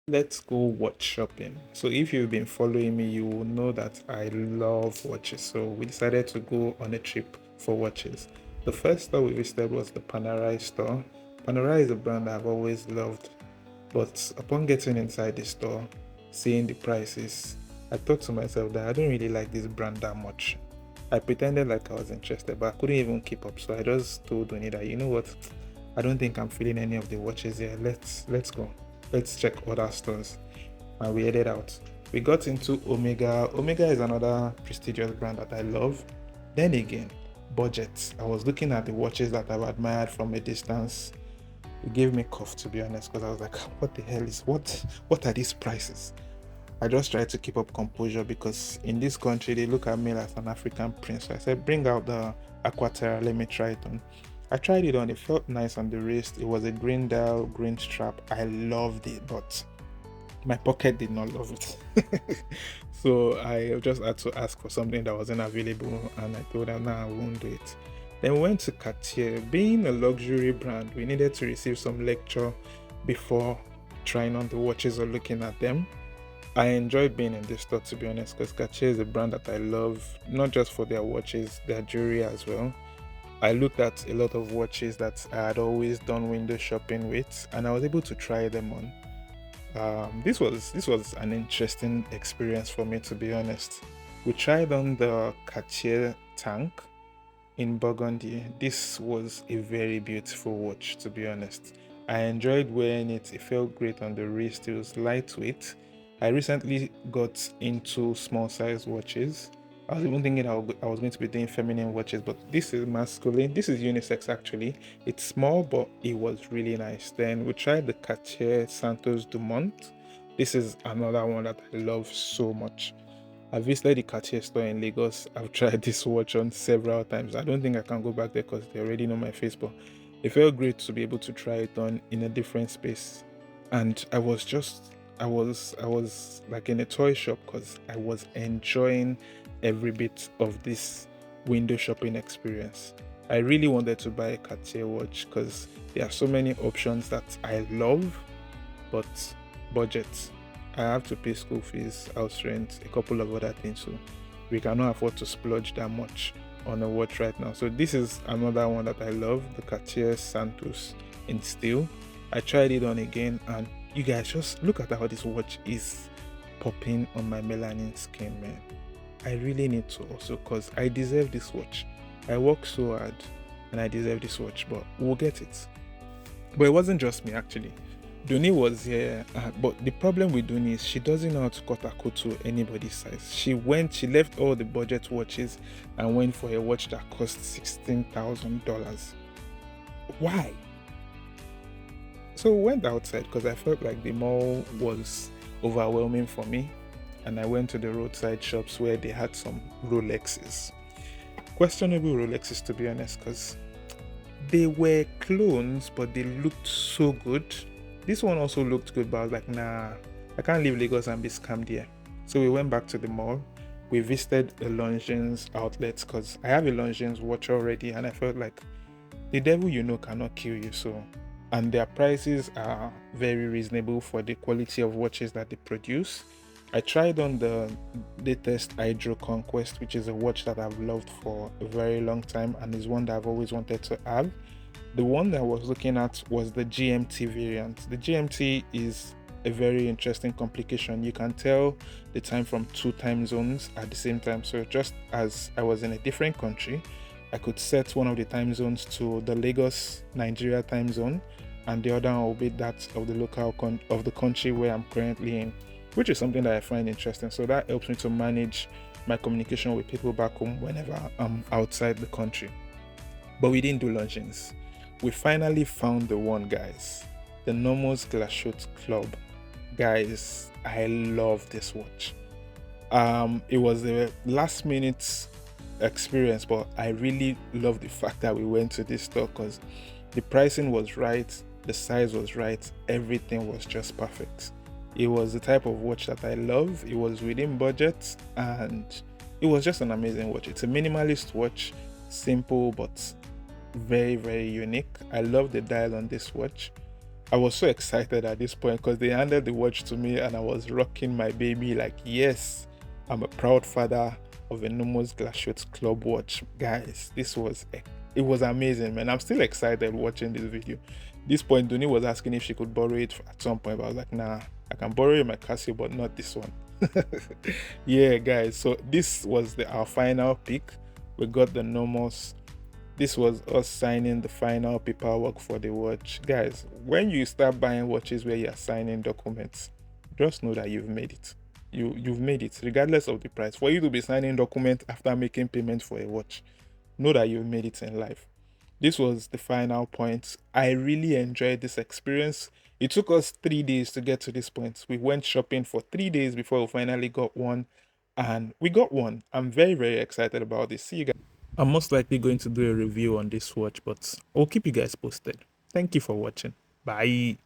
Let's go watch shopping. So if you've been following me, you will know that I love watches. So we decided to go on a trip for watches. The first store we visited was the Panerai store. Panerai is a brand I've always loved, but upon getting inside the store, seeing the prices, I thought to myself that I don't really like this brand that much. I pretended like I was interested, but I couldn't even keep up. So I just told Oni that, you know what, I don't think I'm feeling any of the watches here. Let's go. Let's check other stores. And we headed out. We got into Omega. Omega is another prestigious brand that I love. Then again, budget. I was looking at the watches that I've admired from a distance. It gave me cough, to be honest, because I was like, what the hell is what are these prices? I just tried to keep up composure because in this country they look at me like an African prince. So I said, bring out the Aquaterra, let me try it on. I tried it on, it felt nice on the wrist. It was a green dial, green strap. I loved it, but my pocket did not love it. So I just had to ask for something that wasn't available, and I told her, nah, I won't do it. Then we went to Cartier. Being a luxury brand, we needed to receive some lecture before trying on the watches or looking at them. I enjoyed being in this store, to be honest, because Cartier is a brand that I love, not just for their watches, their jewelry as well. I looked at a lot of watches that I had always done window shopping with, and I was able to try them on. This was an interesting experience for me, to be honest. We tried on the Cartier tank in Burgundy. This was a very beautiful watch, to be honest. I enjoyed wearing it. It felt great on the wrist. It was lightweight. I recently got into small size watches. I was even thinking I was going to be doing feminine watches, but this is masculine. This is unisex actually. It's small, but it was really nice. Then we tried the Cartier Santos Dumont. This is another one that I love so much. I've visited the Cartier store in Lagos. I've tried this watch on several times. I don't think I can go back there because they already know my face, but it felt great to be able to try it on in a different space. And I was like in a toy shop because I was enjoying every bit of this window shopping experience. I really wanted to buy a Cartier watch because there are so many options that I love, but budget. I have to pay school fees, house rent, a couple of other things. So we cannot afford to splurge that much on a watch right now. So this is another one that I love, the Cartier Santos in steel. I tried it on again, and you guys just look at how this watch is popping on my melanin skin, man. I really need to also, because I deserve this watch. I work so hard and I deserve this watch, but we'll get it. But it wasn't just me actually. Duni was here, but the problem with Duni is she doesn't know how to cut her coat to anybody's size. She left all the budget watches and went for a watch that cost $16,000. Why? So we went outside because I felt like the mall was overwhelming for me, and I went to the roadside shops where they had some Rolexes. Questionable Rolexes, to be honest, because they were clones, but they looked so good. This one also looked good, but I was like, nah, I can't leave Lagos and be scammed here. So we went back to the mall. We visited a Longines outlet because I have a Longines watch already, and I felt like the devil you know cannot kill you. So, and their prices are very reasonable for the quality of watches that they produce. I tried on the latest Hydro Conquest, which is a watch that I've loved for a very long time and is one that I've always wanted to have. The one that I was looking at was the GMT variant. The GMT is a very interesting complication. You can tell the time from two time zones at the same time. So just as I was in a different country, I could set one of the time zones to the Lagos, Nigeria time zone, and the other one will be that of the of the country where I'm currently in, which is something that I find interesting. So that helps me to manage my communication with people back home whenever I'm outside the country. But we didn't do luncheons. We finally found the one, guys. The Nomos Glashot Club. Guys, I love this watch. It was a last minute experience, but I really love the fact that we went to this store because the pricing was right, the size was right, everything was just perfect. It was the type of watch that I love. It was within budget, and it was just an amazing watch. It's a minimalist watch, simple but very, very unique. I love the dial on this watch. I was so excited at this point because they handed the watch to me and I was rocking my baby like, yes, I'm a proud father of a Nomos Glaciers Club watch. Guys, it was amazing, man. I'm still excited watching this video. This point, Duni was asking if she could borrow it at some point, but I was like, nah, I can borrow my Casio, but not this one. Yeah, guys. So this was our final pick. We got the Nomos. This was us signing the final paperwork for the watch. Guys, when you start buying watches where you're signing documents, just know that you've made it. You've made it, regardless of the price. For you to be signing documents after making payment for a watch, know that you've made it in life. This was the final point. I really enjoyed this experience. It took us 3 days to get to this point. We went shopping for 3 days before we finally got one, and we got one. I'm very, very excited about this. See you guys. I'm most likely going to do a review on this watch, but I'll keep you guys posted. Thank you for watching. Bye.